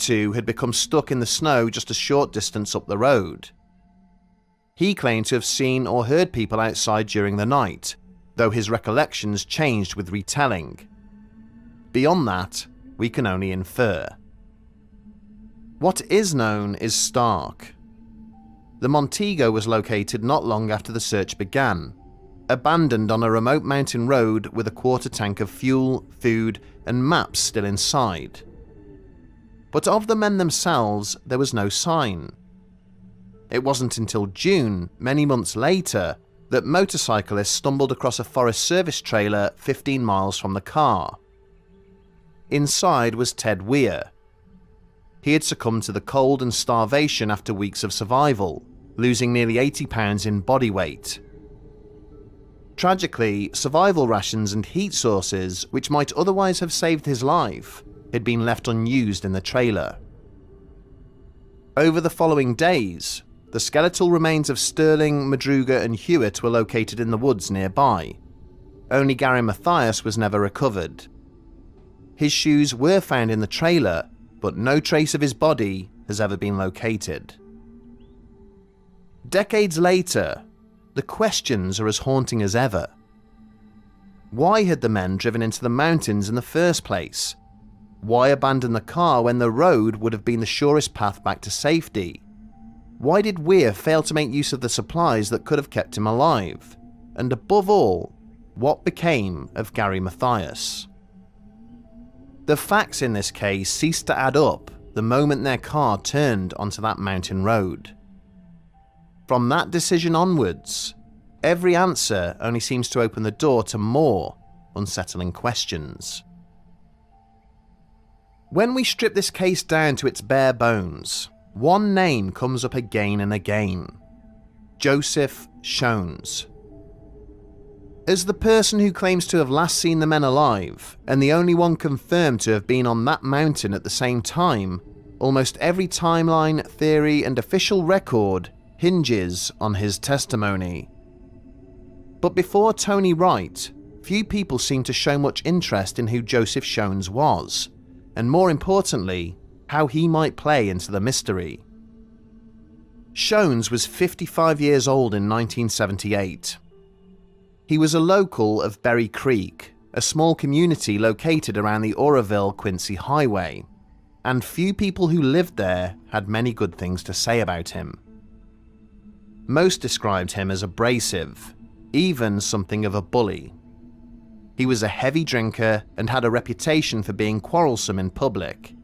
two had become stuck in the snow just a short distance up the road. He claimed to have seen or heard people outside during the night, though his recollections changed with retelling. Beyond that, we can only infer. What is known is stark. The Montego was located not long after the search began, abandoned on a remote mountain road with a quarter tank of fuel, food, and maps still inside. But of the men themselves, there was no sign. It wasn't until June, many months later, that motorcyclists stumbled across a Forest Service trailer 15 miles from the car. Inside was Ted Weir. He had succumbed to the cold and starvation after weeks of survival, losing nearly 80 pounds in body weight. Tragically, survival rations and heat sources, which might otherwise have saved his life, had been left unused in the trailer. Over the following days, the skeletal remains of Sterling, Madruga and Hewitt were located in the woods nearby. Only Gary Mathias was never recovered. His shoes were found in the trailer, but no trace of his body has ever been located. Decades later, the questions are as haunting as ever. Why had the men driven into the mountains in the first place? Why abandon the car when the road would have been the surest path back to safety? Why did Weir fail to make use of the supplies that could have kept him alive? And above all, what became of Gary Mathias? The facts in this case ceased to add up the moment their car turned onto that mountain road. From that decision onwards, every answer only seems to open the door to more unsettling questions. When we strip this case down to its bare bones, one name comes up again and again: Joseph Shones. As the person who claims to have last seen the men alive, and the only one confirmed to have been on that mountain at the same time, almost every timeline, theory, and official record hinges on his testimony. But before Tony Wright, few people seemed to show much interest in who Joseph Shones was, and more importantly, how he might play into the mystery. Shones was 55 years old in 1978. He was a local of Berry Creek, a small community located around the Oroville-Quincy Highway, and few people who lived there had many good things to say about him. Most described him as abrasive, even something of a bully. He was a heavy drinker and had a reputation for being quarrelsome in public.